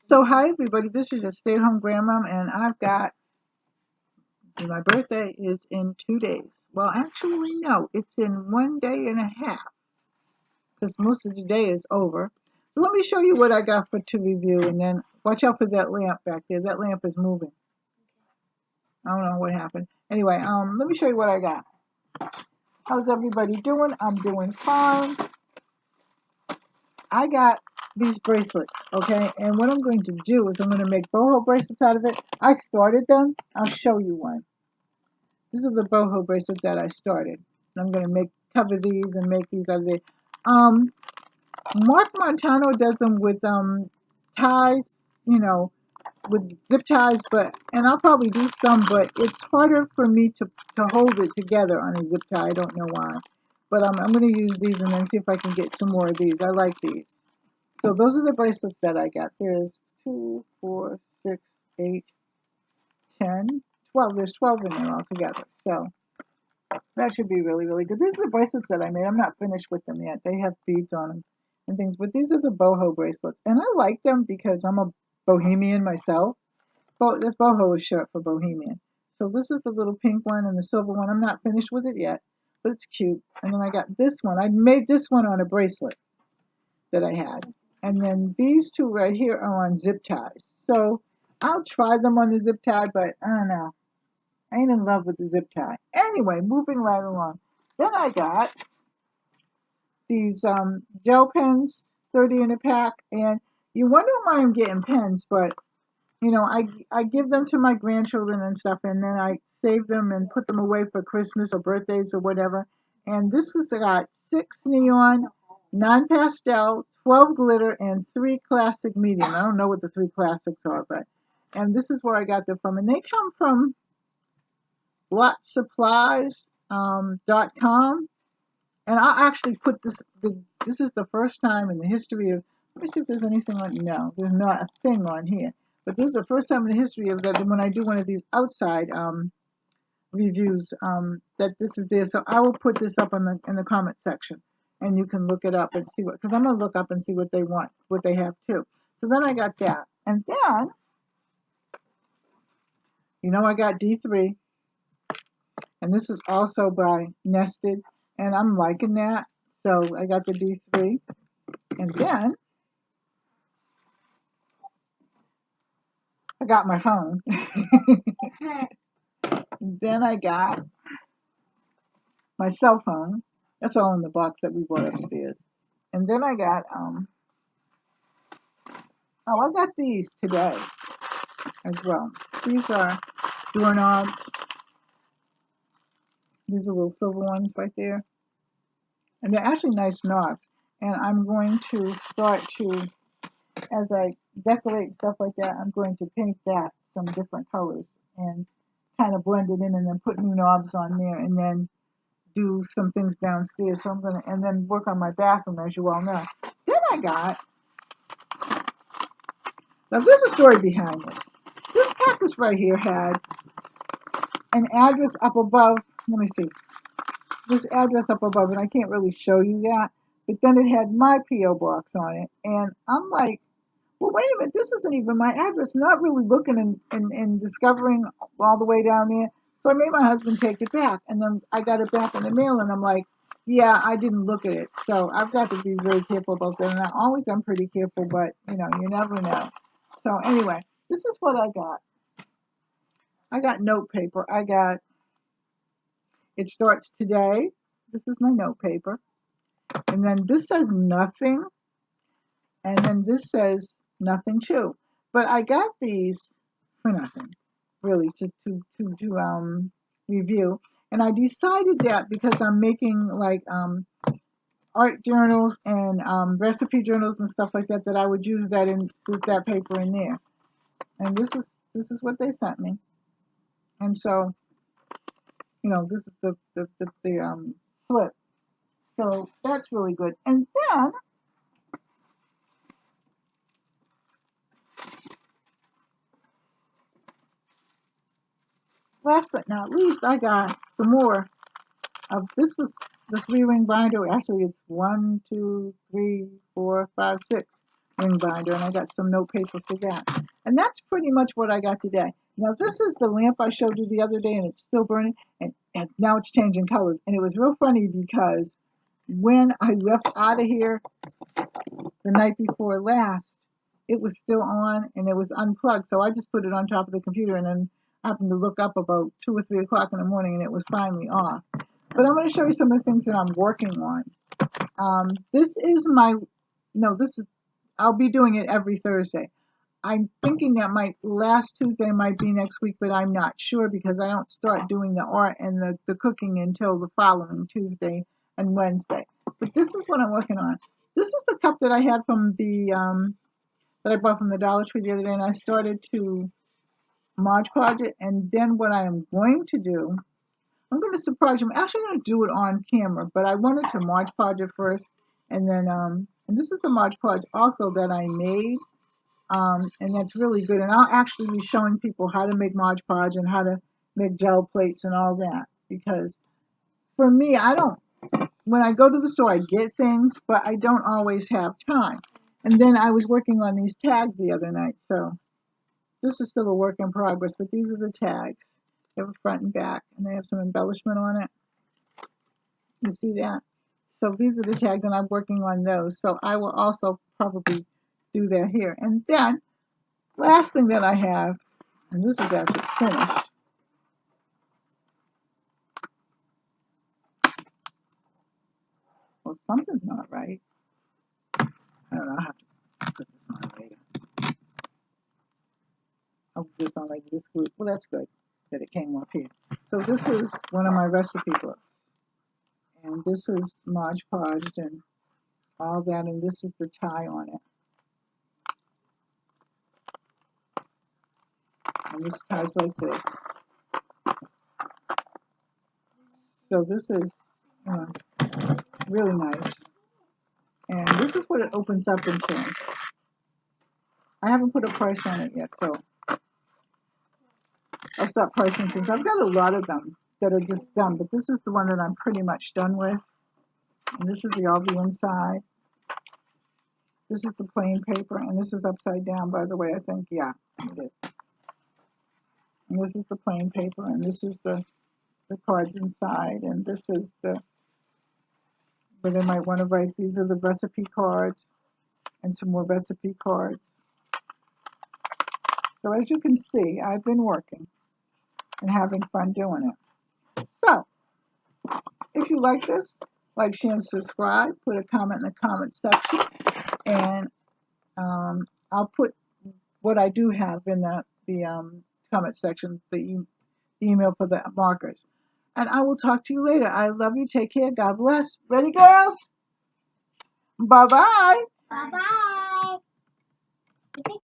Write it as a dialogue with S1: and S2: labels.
S1: So hi everybody, this is your stay-at-home grandma, and I've got my birthday is in 2 days. Well, actually no, it's in 1 day and a half because most of the day is over. So let me show you what I got for to review, and then watch out for that lamp back there. That lamp is moving. I don't know what happened. Anyway, let me show you what I got. How's everybody doing? I'm doing fine. I got these bracelets, okay? And what I'm going to do is I'm going to make boho bracelets out of it. I started them. I'll show you one. This is the boho bracelet that I started. I'm going to cover these and make these out of it. Mark Montano does them with ties, with zip ties, and I'll probably do some, but it's harder for me to hold it together on a zip tie. I don't know why. But I'm going to use these and then see if I can get some more of these. I like these. So those are the bracelets that I got. There's 2, 4, 6, 8, 10, 12. There's 12 in there altogether. So that should be really, really good. These are the bracelets that I made. I'm not finished with them yet. They have beads on them and things. But these are the boho bracelets. And I like them because I'm a bohemian myself. This boho is short for bohemian. So this is the little pink one and the silver one. I'm not finished with it yet, but it's cute. And then I got this one. I made this one on a bracelet that I had. And then these two right here are on zip ties. So I'll try them on the zip tie, but I don't know. I ain't in love with the zip tie. Anyway, moving right along. Then I got these gel pens, 30 in a pack. And you wonder why I'm getting pens, but I give them to my grandchildren and stuff, and then I save them and put them away for Christmas or birthdays or whatever. And this has got 6 neon, 9 pastel, 12 glitter, and 3 classic medium. I don't know what the 3 classics are, and this is where I got them from. And they come from lotsupplies.com. And I'll actually put this is the first time in the history of, let me see if there's anything on, no, there's not a thing on here. But this is the first time in the history of that when I do one of these outside reviews that this is there. So I will put this up in the comment section, and you can look it up and see what, because I'm gonna look up and see what they want, what they have too. So then I got that, and then I got D3, and this is also by Nested, and I'm liking that. So I got the D3, and then I got my phone. Then I got my cell phone. That's all in the box that we brought upstairs. And then I got I got these today as well. These are doorknobs. These are little silver ones right there. And they're actually nice knobs. And I'm going to start to, as I decorate stuff like that, I'm going to paint that some different colors and kind of blend it in and then put new knobs on there and then do some things downstairs. So I'm going to, and then work on my bathroom, as you all know. Then I got, now there's a story behind this. This package right here had an address up above. Let me see. This address up above, and I can't really show you that. But then it had my P.O. box on it. And I'm like, well, wait a minute. This isn't even my address. Not really looking and discovering all the way down there. So I made my husband take it back. And then I got it back in the mail, and I'm like, yeah, I didn't look at it. So I've got to be very careful about that. And I always am pretty careful, but, you never know. So anyway, this is what I got. I got note paper. It starts today. This is my note paper. And then this says nothing. And then this says nothing too. But I got these for nothing, really, to review. And I decided that because I'm making like art journals and recipe journals and stuff like that, that I would use that with that paper in there. And this is what they sent me. And so, this is the slip. So that's really good. And then last but not least, I got some more of, this was the 3-ring binder. Actually, it's 1, 2, 3, 4, 5, 6. ring binder, and I got some note paper for that. And that's pretty much what I got today. Now, this is the lamp I showed you the other day, and it's still burning, and now it's changing colors. And it was real funny because when I left out of here the night before last, it was still on, and it was unplugged. So I just put it on top of the computer, and then I happened to look up about 2 or 3 o'clock in the morning, and it was finally off. But I'm going to show you some of the things that I'm working on. This is I'll be doing it every Thursday. I'm thinking that last Tuesday might be next week, but I'm not sure because I don't start doing the art and the cooking until the following Tuesday and Wednesday. But this is what I'm working on. This is the cup that I had from that I bought from the Dollar Tree the other day, and I started to Mod Podge it. And then what I am going to do, I'm going to surprise you. I'm actually going to do it on camera, but I wanted to Mod Podge it first, and then and this is the Mod Podge also that I made. And that's really good. And I'll actually be showing people how to make Mod Podge and how to make gel plates and all that. Because for me, when I go to the store, I get things, but I don't always have time. And then I was working on these tags the other night. So this is still a work in progress, but these are the tags. They have a front and back, and they have some embellishment on it. You see that? So these are the tags, and I'm working on those. So I will also probably do that here. And then last thing that I have, and this is actually finished. Well, something's not right. I don't know. I'll have to put this on later. I'll put this on later. This glue. Well, that's good that it came off here. So this is one of my recipe books. And this is Mod Podged and all that. And this is the tie on it. And this ties like this. So this is really nice. And this is what it opens up into. I haven't put a price on it yet, so I'll start pricing things. I've got a lot of them that are just done, but this is the one that I'm pretty much done with. And this is all the inside. This is the plain paper, and this is upside down, by the way, I think. Yeah, it is. And this is the plain paper, and this is the cards inside, and this is where they might want to write. These are the recipe cards and some more recipe cards. So as you can see, I've been working and having fun doing it. So if you like this, like, share, and subscribe. Put a comment in the comment section, and I'll put what I do have in the comment section, the email for the markers. And I will talk to you later. I love you. Take care. God bless. Ready, girls? Bye-bye.
S2: Bye-bye.